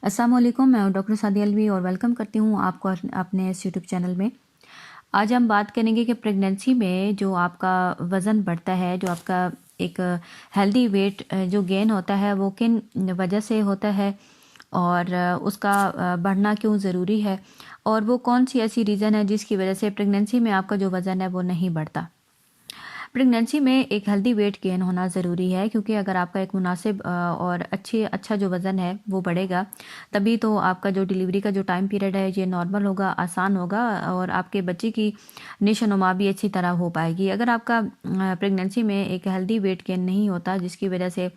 अस्सलाम वालेकुम, मैं हूं डॉक्टर सादिया अलवी और वेलकम करती हूं आपको अपने इस यूट्यूब चैनल में। आज हम बात करेंगे कि प्रेगनेंसी में जो आपका वज़न बढ़ता है, जो आपका एक हेल्दी वेट जो गेन होता है वो किन वजह से होता है और उसका बढ़ना क्यों ज़रूरी है और वो कौन सी ऐसी रीज़न है जिसकी वजह से प्रेगनेंसी में आपका जो वज़न है वो नहीं बढ़ता। प्रेगनेंसी में एक हेल्दी वेट गेन होना ज़रूरी है, क्योंकि अगर आपका एक मुनासिब और अच्छा जो वज़न है वो बढ़ेगा, तभी तो आपका जो डिलीवरी का जो टाइम पीरियड है ये नॉर्मल होगा, आसान होगा और आपके बच्चे की निशोनुमा भी अच्छी तरह हो पाएगी। अगर आपका प्रेगनेंसी में एक हेल्दी वेट गेन नहीं होता, जिसकी वजह से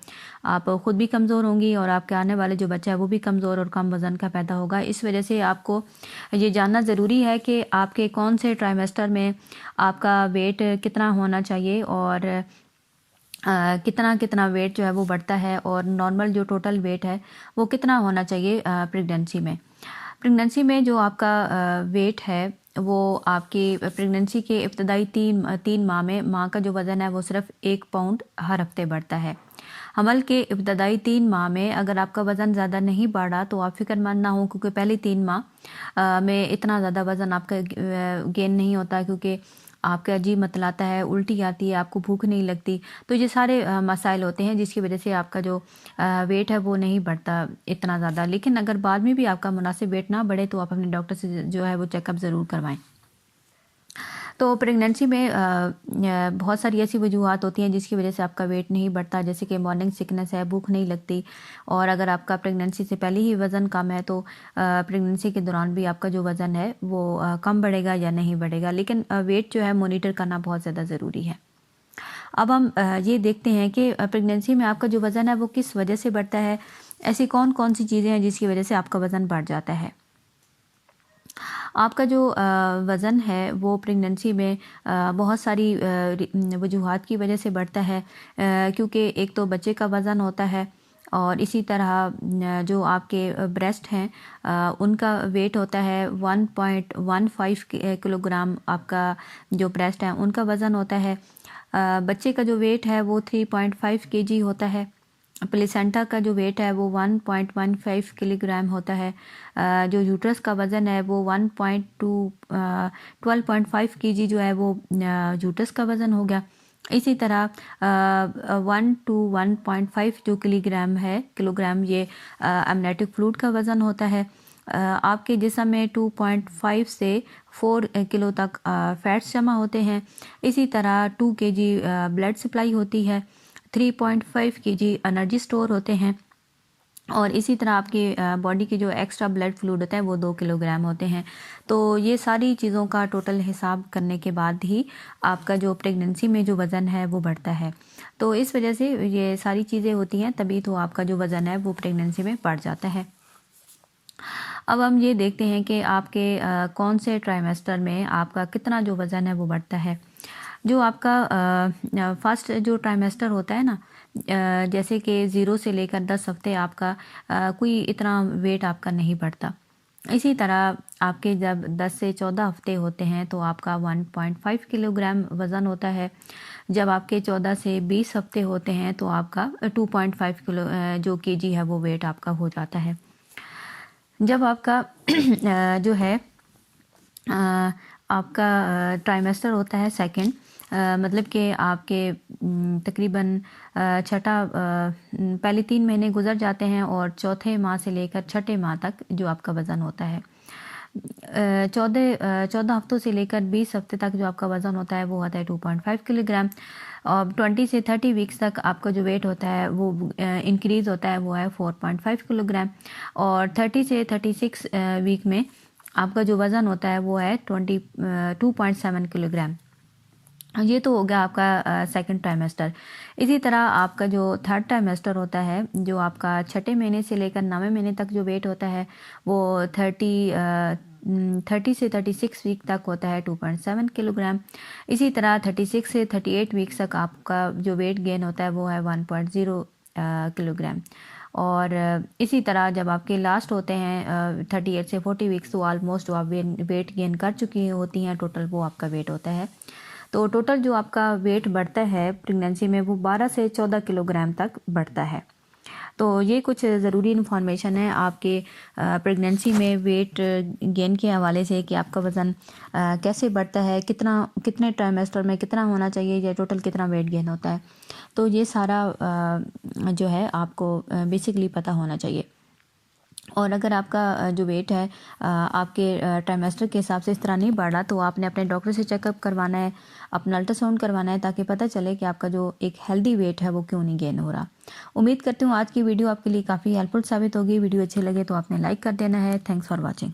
आप ख़ुद भी कमज़ोर होंगी और आपके आने वाले जो बच्चा है वो भी कमज़ोर और कम वज़न का पैदा होगा। इस वजह से आपको ये जानना ज़रूरी है कि आपके कौन से ट्राइमेस्टर में आपका वेट कितना होना चाहिए और कितना कितना वेट जो है वो बढ़ता है और नॉर्मल जो टोटल वेट है वो कितना होना चाहिए प्रेगनेंसी में। प्रेगनेंसी में जो आपका वेट है वो आपकी प्रेगनेंसी के इब्तदाई तीन माह में माँ का जो वज़न है वो सिर्फ 1 पाउंड हर हफ्ते बढ़ता है। हमल के इब्तदाई 3 माह में अगर आपका वज़न ज़्यादा नहीं बढ़ा तो आप फिक्रमंद ना हो, क्योंकि पहले 3 माह में इतना ज़्यादा वज़न आपका गेन नहीं होता, क्योंकि आपका अजीब मतलाता है, उल्टी आती है, आपको भूख नहीं लगती। तो ये सारे मसाइल होते हैं जिसकी वजह से आपका जो वेट है वो नहीं बढ़ता इतना ज़्यादा। लेकिन अगर बाद में भी आपका मुनासिब वेट ना बढ़े तो आप अपने डॉक्टर से जो है वो चेकअप ज़रूर करवाएं। तो प्रेगनेंसी में बहुत सारी ऐसी वजूहत होती हैं जिसकी वजह से आपका वेट नहीं बढ़ता, जैसे कि मॉर्निंग सिकनेस है, भूख नहीं लगती, और अगर आपका प्रेगनेंसी से पहले ही वज़न कम है तो प्रेगनेंसी के दौरान भी आपका जो वज़न है वो कम बढ़ेगा या नहीं बढ़ेगा। लेकिन वेट जो है मॉनिटर करना बहुत ज़्यादा ज़रूरी है। अब हम ये देखते हैं कि प्रेगनेंसी में आपका जो वज़न है वो किस वजह से बढ़ता है। ऐसी कौन कौन सी चीज़ें हैं जिसकी वजह से आपका वज़न बढ़ जाता है। आपका जो वज़न है वो प्रेगनेंसी में बहुत सारी वजूहात की वजह से बढ़ता है, क्योंकि एक तो बच्चे का वज़न होता है और इसी तरह जो आपके ब्रेस्ट हैं उनका वेट होता है 1.15 किलोग्राम। आपका जो ब्रेस्ट है उनका वज़न होता है। बच्चे का जो वेट है वो 3.5 केजी होता है। प्लेसेंटा का जो वेट है वो 1.15 किलोग्राम होता है। जो यूट्रस का वज़न है वो 12.5 केजी जो है वो यूट्रस का वज़न हो गया। इसी तरह 1 to 1.5 जो किलोग्राम ये एमनेटिक फ्लूइड का वज़न होता है। आपके जिस्म में 2.5 से 4 किलो तक फैट्स जमा होते हैं। इसी तरह 2 केजी ब्लड सप्लाई होती है, 3.5 केजी एनर्जी स्टोर होते हैं, और इसी तरह आपकी बॉडी के जो एक्स्ट्रा ब्लड फ्लूइड होता है वो 2 किलोग्राम होते हैं। तो ये सारी चीज़ों का टोटल हिसाब करने के बाद ही आपका जो प्रेगनेंसी में जो वज़न है वो बढ़ता है। तो इस वजह से ये सारी चीज़ें होती हैं, तभी तो आपका जो वज़न है वो प्रेगनेंसी में बढ़ जाता है। अब हम ये देखते हैं कि आपके कौन से ट्राइमेस्टर में आपका कितना जो वज़न है वो बढ़ता है। जो आपका फर्स्ट जो ट्राइमेस्टर होता है ना, जैसे कि 0 से लेकर 10 हफ्ते आपका कोई इतना वेट आपका नहीं बढ़ता। इसी तरह आपके जब 10 से 14 हफ्ते होते हैं तो आपका 1.5 किलोग्राम वज़न होता है। जब आपके 14 से 20 हफ्ते होते हैं तो आपका 2.5 किलो जो केजी है वो वेट आपका हो जाता है। जब आपका जो है आपका ट्राइमेस्टर होता है सेकंड, मतलब कि आपके तकरीबन छठा पहले 3 महीने गुजर जाते हैं और चौथे माह से लेकर छठे माह तक जो आपका वज़न होता है 14 हफ्तों से लेकर 20 हफ्ते तक जो आपका वज़न होता है वो होता है 2.5 किलोग्राम। और 20 से 30 वीक्स तक आपका जो वेट होता है वो इंक्रीज़ होता है, वो है 4.5 किलोग्राम। और 30 से 36 वीक में आपका जो वज़न होता है वो है 2.7 किलोग्राम। ये तो हो गया आपका सेकंड ट्राइमेस्टर। इसी तरह आपका जो थर्ड ट्राइमेस्टर होता है, जो आपका छठे महीने से लेकर 9वें महीने तक जो वेट होता है वो 30 से 36 वीक तक होता है 2.7 किलोग्राम। इसी तरह 36 से 38 वीक तक आपका जो वेट गेन होता है वो है 1.0 किलोग्राम। और इसी तरह जब आपके लास्ट होते हैं 38 से 40 वीक्स, तो ऑलमोस्ट आप वेट गेन कर चुकी होती हैं, टोटल वो आपका वेट होता है। तो टोटल जो आपका वेट बढ़ता है प्रेगनेंसी में वो 12 से 14 किलोग्राम तक बढ़ता है। तो ये कुछ ज़रूरी इन्फॉर्मेशन है आपके प्रेगनेंसी में वेट गेन के हवाले से कि आपका वज़न कैसे बढ़ता है, कितने ट्राइमेस्टर में कितना होना चाहिए या टोटल कितना वेट गेन होता है। तो ये सारा जो है आपको बेसिकली पता होना चाहिए। और अगर आपका जो वेट है आपके ट्राइमेस्टर के हिसाब से इस तरह नहीं बढ़ रहा, तो आपने अपने डॉक्टर से चेकअप करवाना है, अपना अल्ट्रासाउंड करवाना है, ताकि पता चले कि आपका जो एक हेल्दी वेट है वो क्यों नहीं गेन हो रहा। उम्मीद करती हूँ आज की वीडियो आपके लिए काफ़ी हेल्पफुल साबित होगी। वीडियो अच्छी लगे तो आपने लाइक कर देना है। Thanks for watching.